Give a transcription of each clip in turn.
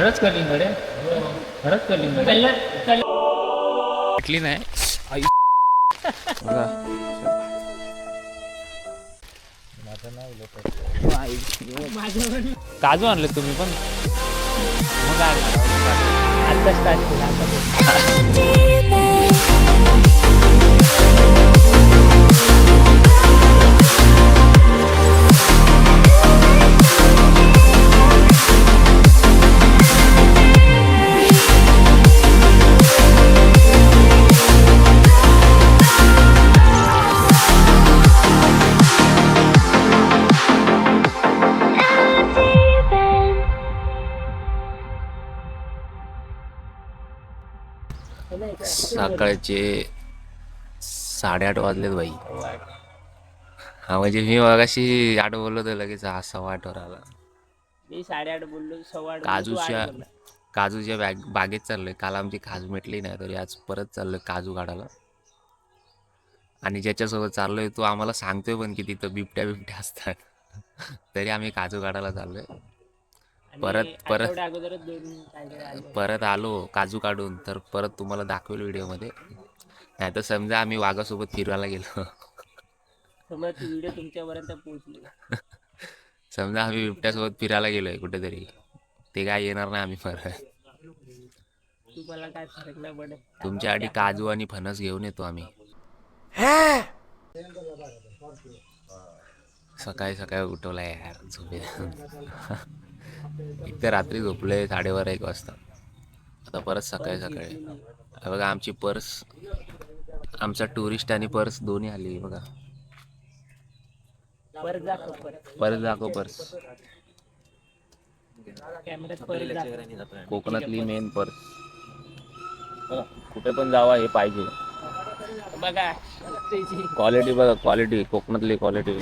खरंच कलिंगड आहे, खरंच कलिंगड भेटली नाही आई. बघा. काजू आणले तुम्ही पण मग आता स्टार्ट केला. सकाळचे 8:30 वाजलेत भाई. हा म्हणजे मी मगाशी 8 बोललो तर लगेच 8:15 आला. मी 8:30 बोललो, 8:15 काजूच्या बागेत चाललोय. काल आमची काजू मिटली नाही तरी आज परत चाललोय काजू काढायला. आणि ज्याच्यासोबत चाललोय तो आम्हाला सांगतोय पण की तिथं बिबट्या असतात. तरी आम्ही काजू काढायला चाललोय. परत आलो काजू काढून तर परत तुम्हाला दाखवेल व्हिडिओमध्ये. नाही तर समजा आम्ही वाघासोबत फिरवायला गेलो. व्हिडिओ तुमच्यापर्यंत पोहोचली. समजा आम्ही बिबट्यासोबत फिरायला गेलोय कुठेतरी, ते काय येणार नाही आम्ही परत. तुम्हाला काय फरक नाही पडत. तुमच्यासाठी काजू आणि फणस घेऊन येतो आम्ही. सकाळी सकाळी उठवलाय यार झोपे. एक तर रात्री झोपले 12:30-1 वाजता. आता परत सकाळी बघा आमची पर्स, आमचा टुरिस्ट आणि पर्स दोन्ही आली बघा. परत दाखव पर्स. कोकणातली मेन पर्स. कुठे पण जावा हे पाहिजे. बघा क्वालिटी बघा, क्वालिटी कोकणातली क्वालिटी.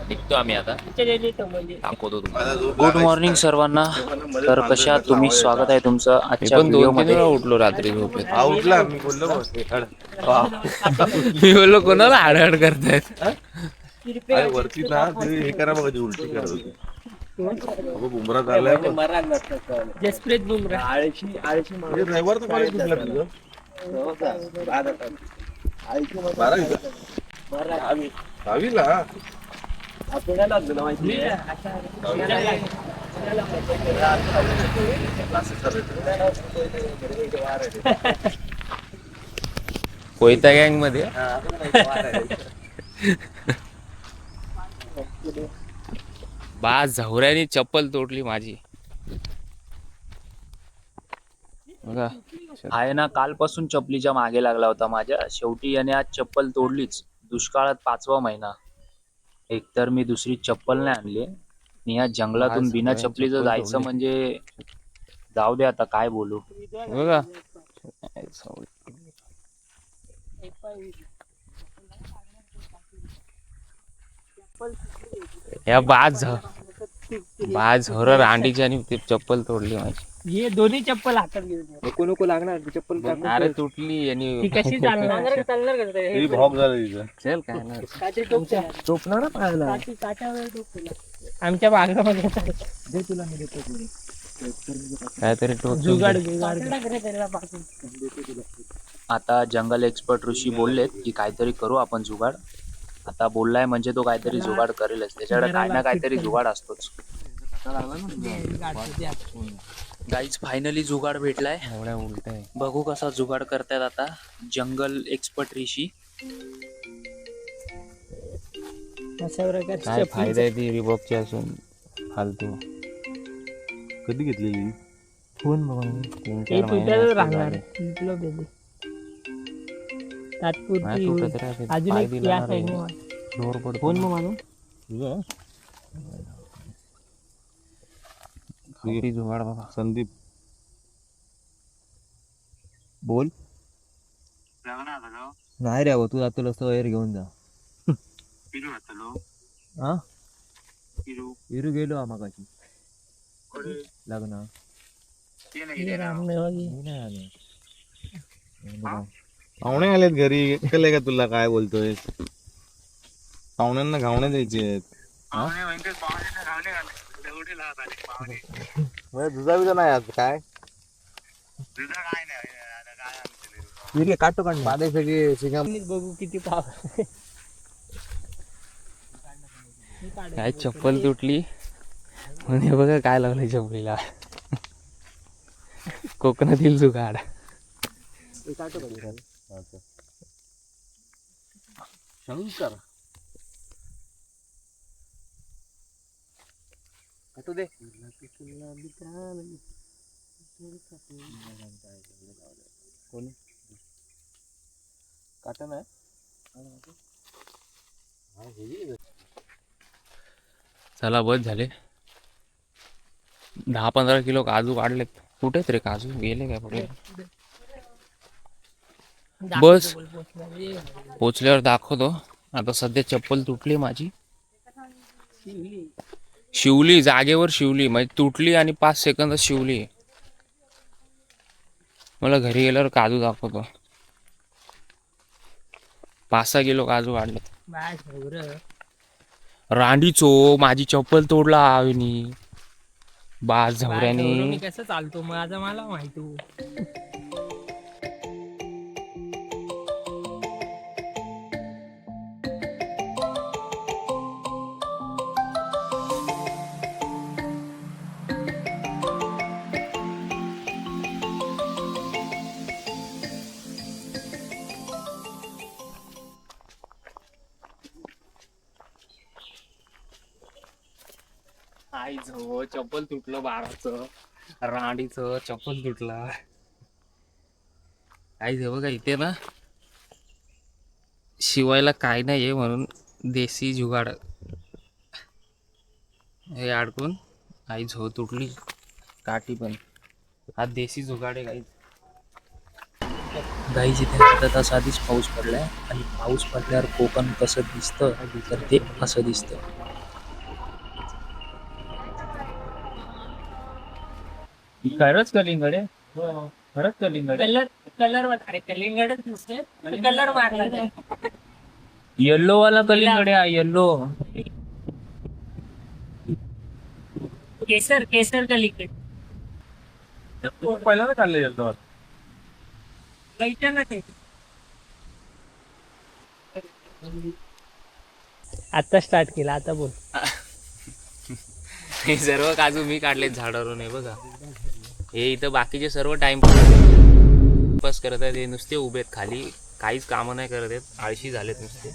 निघतो आम्ही आता, दाखवतो तुम्हाला. गुड मॉर्निंग सर्वांना. तर कशा तुम्ही, स्वागत आहे तुमचं आजच्या व्हिडिओमध्ये. उठलो रात्री झोपेत. मी बोललो कोणाला हाडहाड करतायत. वरती ना हे करा बघा, उलटी करा. बुमरा झालाय जसप्रीत बुमराह. रविवार तर कॉलेज कुठला तुझं? 10वीला कोयता गँग मध्ये बा झवऱ्याने चप्पल तोडली माझी बघा. आहे ना, कालपासून चपलीच्या मागे लागला होता माझ्या. शेवटी याने आज चप्पल तोडलीच. दुष्काळात 5वा महिना. एकतर मी दुसरी चप्पल नाही आणली आणि या जंगलातून बिना चपलीचं जायचं म्हणजे जाऊ दे आता काय बोलू. बघा या बाज झोर रांडीची आणि ती चप्पल तोडली माझी. हे दोन्ही चप्पल हातात घेऊन नको नको लागणार चप्पल. अरे तुटली आणि कशी चालणार भॉग झालं तिचं. चल काय ना टोपणार पाहायला आमच्या बागामध्ये तुला मी देतो काहीतरी जुगाड. आता जंगल एक्सपर्ट ऋषी बोललेत की काहीतरी करू आपण जुगाड. आता बोललाय म्हणजे तो काहीतरी जुगाड करेलच. त्याच्याकडे काय ना काहीतरी जुगाड असतोच. गाईज फायनली जुगाड भेटलाय. एवढ्या उलट आहे. बघू कसा जुगाड करतायत आता जंगल एक्सपर्ट ऋषी. काय फायदा आहे ती रिबॉकची असून फालतू. कधी घेतलेली फोन बघून 3-4 महिने राहणार फोन जुगाड बाबा. संदीप बोल. नाही रे तू जातो लस वगैरे घेऊन जा. हा इरू गेलो मागाशी लग्न. पाहुणे आलेत घरी. कळलंय का तुला काय बोलतोय? पाहुण्यांना घावणे द्यायचे आहेत. दुधा बिधा नाही आज काय काटो काढ पादे सगळे शिंगा बघू किती पाव काय चप्पल तुटली म्हणजे बघा काय लावलंय चपलीला. कोकणातील जुगाड. शंकर काटू दे कोणी काटा नाही चला बस झाले. 10-15 किलो काजू काढले. कुठेच रे काजू गेले काय पडले. बस पोचल्यावर दाखवतो. आता सध्या चप्पल तुटली माझी. शिवली जागेवर शिवली म्हणजे तुटली आणि 5 सेकंदात शिवली. मला घरी गेल्यावर काजू दाखवतो. 5-6 किलो काजू काढले. रांडीचो माझी चप्पल तोडला आवीनी बाज झवऱ्याने. मी कसं चालतो माझा मला माहिती. आईचं चप्पल तुटलं 12चं. रांडीचं चप्पल तुटला. आई बघा इथे ना शिवायला काय नाही आहे म्हणून देसी जुगाड हे अडकून आई झो तुटली. काठी पण हा देसी जुगाड आहे गाईज. इथे अर्धा तास आधीच पाऊस पडलाय आणि पाऊस पडल्यावर कोकण कसं दिसतं तर ते असं दिसतं. खरंच कलिंगड आहे. खरंच कलिंगड. कलर अरे कलिंगडच नुसते कलर मारला. येल्लो वाला कलिंगड आहे. येल्लो केसर केसर कलिंगड पहिल्यांदा काढले येतो आता स्टार्ट केला. आता बोल. हे सर्व काजू मी काढलेत झाडावरून. आहे बघा हे इथं बाकीचे सर्व टाइमपास करत आहेत. हे नुसते उभेत खाली काहीच कामं नाही करत आहेत. आळशी झालेत नुसते.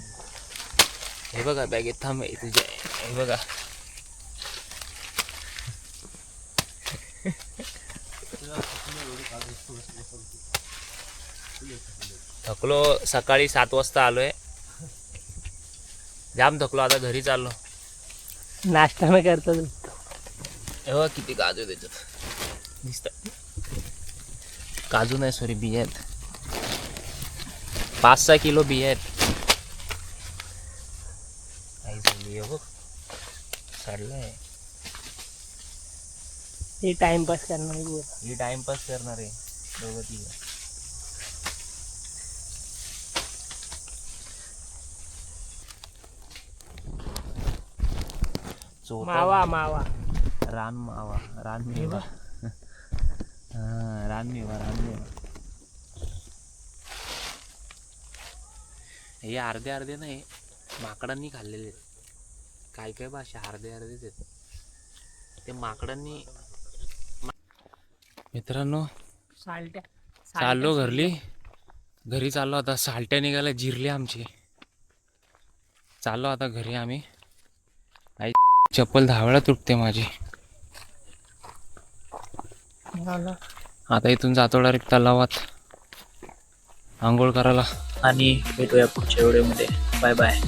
हे बघा बॅगेत थांब तुझ्या. हे बघा थकलो. सकाळी 7 वाजता आलोय. जाम थकलो. आता घरी चाललो. नाश्ता मी करतो. हे बघा किती काजू त्याच्यात दिसतात. काजू नाही सॉरी बिया आहेत. 5-6 किलो बिया आहेत. बघ सडलाय. हे टाइमपास करणार. ही टाइमपास करणार आहे दोघं ती. मावा मावा रानमेवा. रानमेवा. हे अर्धे अर्धे नाही माकडांनी खाल्लेले आहेत. काय काय भाषा अर्धे अर्धेच आहेत. ते माकडांनी. मित्रांनो साल्ट्या चाललो घरी चाललो आता. साल्ट्या निघाल्या जिरली आमची. चाललो आता घरी आम्ही. आई चप्पल 10 वेळा तुटते माझी. आता इथून जातो डायरेक्ट तलावात आंघोळ करायला. आणि भेटूया पुढच्या व्हिडिओमध्ये. Bye bye.